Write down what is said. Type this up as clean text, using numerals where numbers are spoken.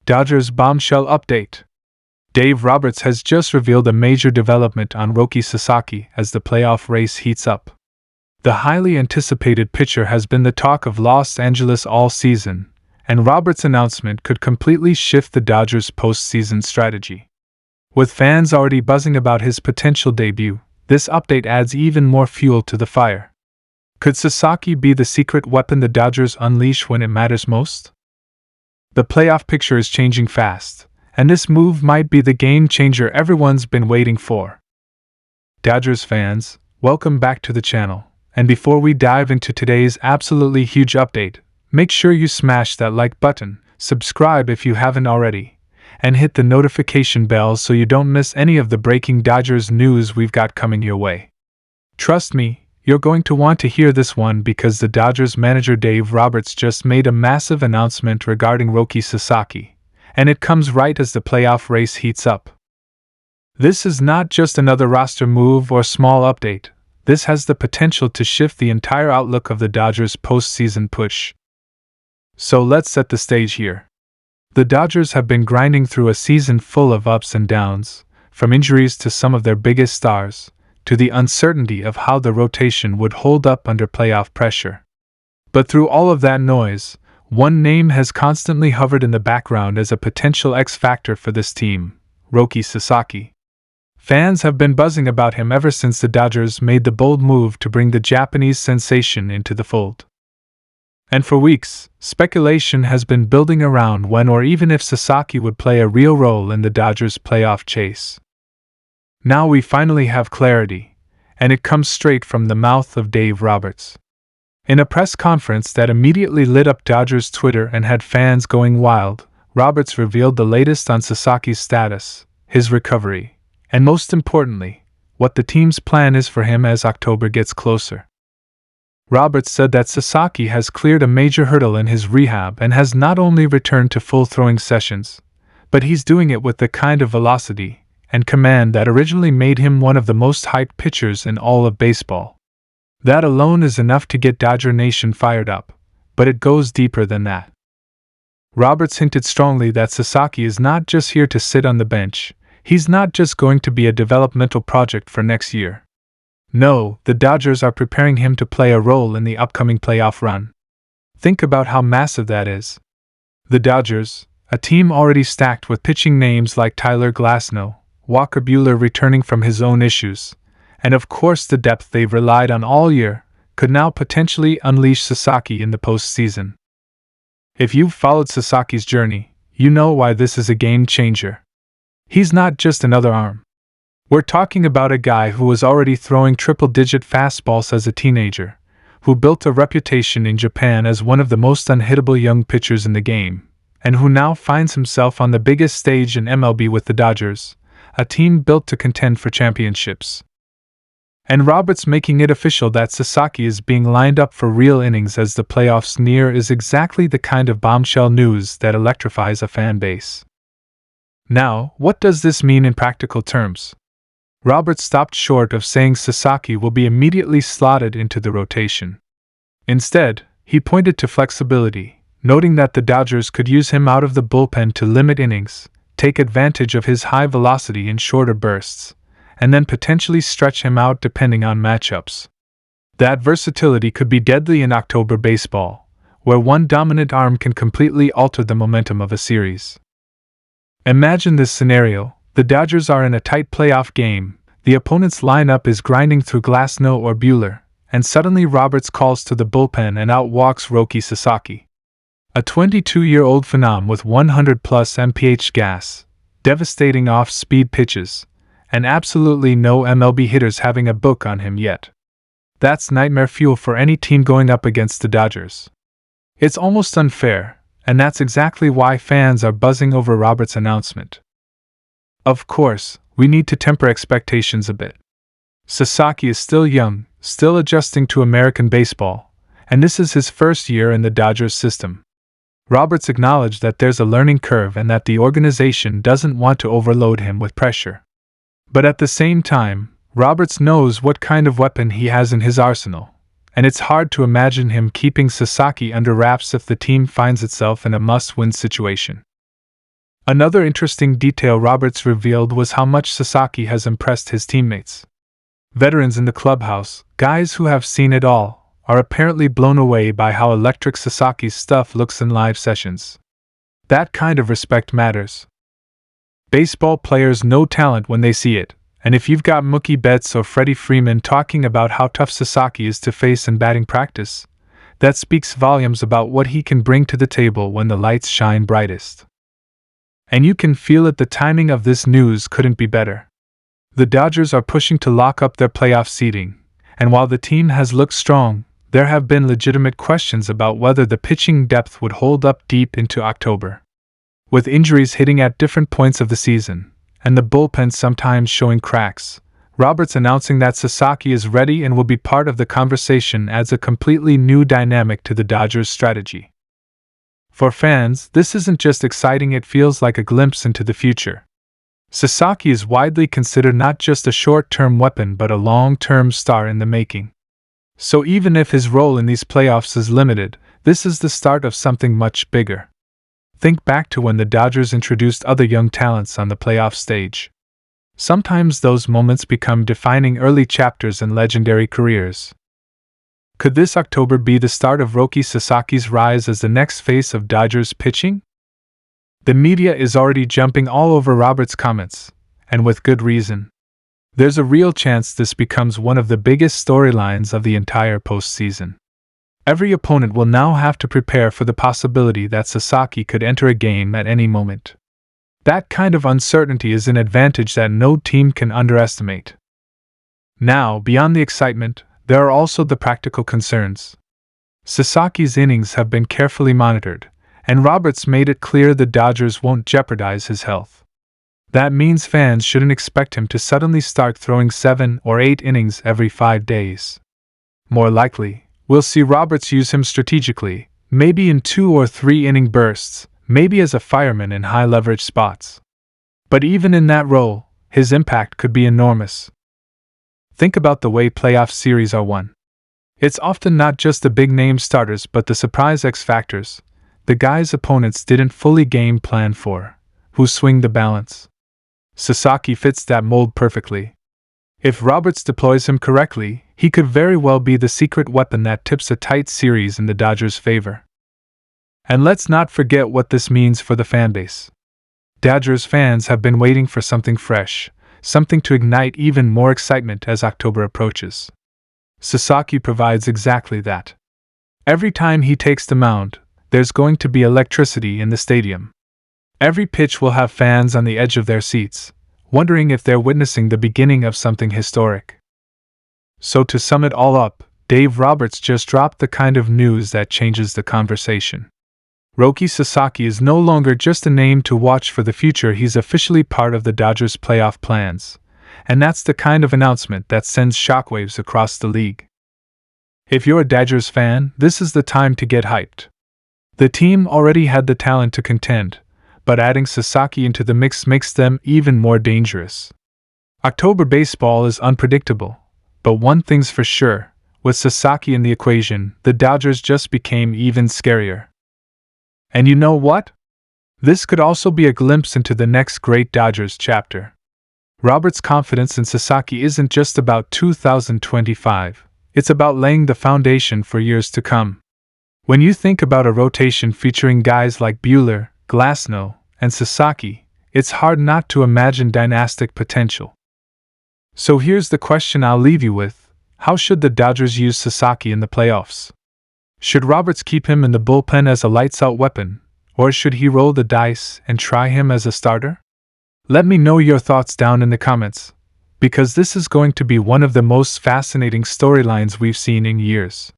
Dodgers bombshell update. Dave Roberts has just revealed a major development on Roki Sasaki as the playoff race heats up. The highly anticipated pitcher has been the talk of Los Angeles all season, and Roberts' announcement could completely shift the Dodgers' postseason strategy. With fans already buzzing about his potential debut, this update adds even more fuel to the fire. Could Sasaki be the secret weapon the Dodgers unleash when it matters most? The playoff picture is changing fast, and this move might be the game changer everyone's been waiting for. Dodgers fans, welcome back to the channel, and before we dive into today's absolutely huge update, make sure you smash that like button, subscribe if you haven't already, and hit the notification bell so you don't miss any of the breaking Dodgers news we've got coming your way. Trust me, you're going to want to hear this one because the Dodgers manager Dave Roberts just made a massive announcement regarding Roki Sasaki, and it comes right as the playoff race heats up. This is not just another roster move or small update. This has the potential to shift the entire outlook of the Dodgers' postseason push. So let's set the stage here. The Dodgers have been grinding through a season full of ups and downs, from injuries to some of their biggest stars, to the uncertainty of how the rotation would hold up under playoff pressure. But through all of that noise, one name has constantly hovered in the background as a potential X-factor for this team: Roki Sasaki. Fans have been buzzing about him ever since the Dodgers made the bold move to bring the Japanese sensation into the fold. And for weeks, speculation has been building around when or even if Sasaki would play a real role in the Dodgers' playoff chase. Now we finally have clarity, and it comes straight from the mouth of Dave Roberts. In a press conference that immediately lit up Dodgers Twitter and had fans going wild, Roberts revealed the latest on Sasaki's status, his recovery, and most importantly, what the team's plan is for him as October gets closer. Roberts said that Sasaki has cleared a major hurdle in his rehab and has not only returned to full throwing sessions, but he's doing it with the kind of velocity and command that originally made him one of the most hyped pitchers in all of baseball. That alone is enough to get Dodger Nation fired up, but it goes deeper than that. Roberts hinted strongly that Sasaki is not just here to sit on the bench, he's not just going to be a developmental project for next year. No, the Dodgers are preparing him to play a role in the upcoming playoff run. Think about how massive that is. The Dodgers, a team already stacked with pitching names like Tyler Glasnow, Walker Buehler returning from his own issues, and of course the depth they've relied on all year, could now potentially unleash Sasaki in the postseason. If you've followed Sasaki's journey, you know why this is a game changer. He's not just another arm. We're talking about a guy who was already throwing triple-digit fastballs as a teenager, who built a reputation in Japan as one of the most unhittable young pitchers in the game, and who now finds himself on the biggest stage in MLB with the Dodgers, a team built to contend for championships. And Roberts making it official that Sasaki is being lined up for real innings as the playoffs near is exactly the kind of bombshell news that electrifies a fan base. Now, what does this mean in practical terms? Roberts stopped short of saying Sasaki will be immediately slotted into the rotation. Instead, he pointed to flexibility, noting that the Dodgers could use him out of the bullpen to limit innings, take advantage of his high velocity in shorter bursts, and then potentially stretch him out depending on matchups. That versatility could be deadly in October baseball, where one dominant arm can completely alter the momentum of a series. Imagine this scenario: the Dodgers are in a tight playoff game, the opponent's lineup is grinding through Glasnow or Buehler, and suddenly Roberts calls to the bullpen and out walks Roki Sasaki. A 22-year-old phenom with 100-plus mph gas, devastating off-speed pitches, and absolutely no MLB hitters having a book on him yet. That's nightmare fuel for any team going up against the Dodgers. It's almost unfair, and that's exactly why fans are buzzing over Roberts' announcement. Of course, we need to temper expectations a bit. Sasaki is still young, still adjusting to American baseball, and this is his first year in the Dodgers system. Roberts acknowledged that there's a learning curve and that the organization doesn't want to overload him with pressure. But at the same time, Roberts knows what kind of weapon he has in his arsenal, and it's hard to imagine him keeping Sasaki under wraps if the team finds itself in a must-win situation. Another interesting detail Roberts revealed was how much Sasaki has impressed his teammates. Veterans in the clubhouse, guys who have seen it all, are apparently blown away by how electric Sasaki's stuff looks in live sessions. That kind of respect matters. Baseball players know talent when they see it, and if you've got Mookie Betts or Freddie Freeman talking about how tough Sasaki is to face in batting practice, that speaks volumes about what he can bring to the table when the lights shine brightest. And you can feel it, the timing of this news couldn't be better. The Dodgers are pushing to lock up their playoff seeding, and while the team has looked strong, there have been legitimate questions about whether the pitching depth would hold up deep into October. With injuries hitting at different points of the season, and the bullpen sometimes showing cracks, Roberts announcing that Sasaki is ready and will be part of the conversation adds a completely new dynamic to the Dodgers' strategy. For fans, this isn't just exciting, it feels like a glimpse into the future. Sasaki is widely considered not just a short-term weapon but a long-term star in the making. So even if his role in these playoffs is limited, this is the start of something much bigger. Think back to when the Dodgers introduced other young talents on the playoff stage. Sometimes those moments become defining early chapters in legendary careers. Could this October be the start of Roki Sasaki's rise as the next face of Dodgers pitching? The media is already jumping all over Roberts' comments, and with good reason. There's a real chance this becomes one of the biggest storylines of the entire postseason. Every opponent will now have to prepare for the possibility that Sasaki could enter a game at any moment. That kind of uncertainty is an advantage that no team can underestimate. Now, beyond the excitement, there are also the practical concerns. Sasaki's innings have been carefully monitored, and Roberts made it clear the Dodgers won't jeopardize his health. That means fans shouldn't expect him to suddenly start throwing 7 or 8 innings every 5 days. More likely, we'll see Roberts use him strategically, maybe in 2 or 3 inning bursts, maybe as a fireman in high-leverage spots. But even in that role, his impact could be enormous. Think about the way playoff series are won. It's often not just the big-name starters but the surprise X-factors, the guys opponents didn't fully game plan for, who swing the balance. Sasaki fits that mold perfectly. If Roberts deploys him correctly, he could very well be the secret weapon that tips a tight series in the Dodgers' favor. And let's not forget what this means for the fanbase. Dodgers fans have been waiting for something fresh, something to ignite even more excitement as October approaches. Sasaki provides exactly that. Every time he takes the mound, there's going to be electricity in the stadium. Every pitch will have fans on the edge of their seats, wondering if they're witnessing the beginning of something historic. So to sum it all up, Dave Roberts just dropped the kind of news that changes the conversation. Roki Sasaki is no longer just a name to watch for the future, he's officially part of the Dodgers' playoff plans, and that's the kind of announcement that sends shockwaves across the league. If you're a Dodgers fan, this is the time to get hyped. The team already had the talent to contend, but adding Sasaki into the mix makes them even more dangerous. October baseball is unpredictable, but one thing's for sure, with Sasaki in the equation, the Dodgers just became even scarier. And you know what? This could also be a glimpse into the next great Dodgers chapter. Roberts' confidence in Sasaki isn't just about 2025, it's about laying the foundation for years to come. When you think about a rotation featuring guys like Buehler, Glasnow, and Sasaki, it's hard not to imagine dynastic potential. So here's the question I'll leave you with: how should the Dodgers use Sasaki in the playoffs? Should Roberts keep him in the bullpen as a lights-out weapon, or should he roll the dice and try him as a starter? Let me know your thoughts down in the comments, because this is going to be one of the most fascinating storylines we've seen in years.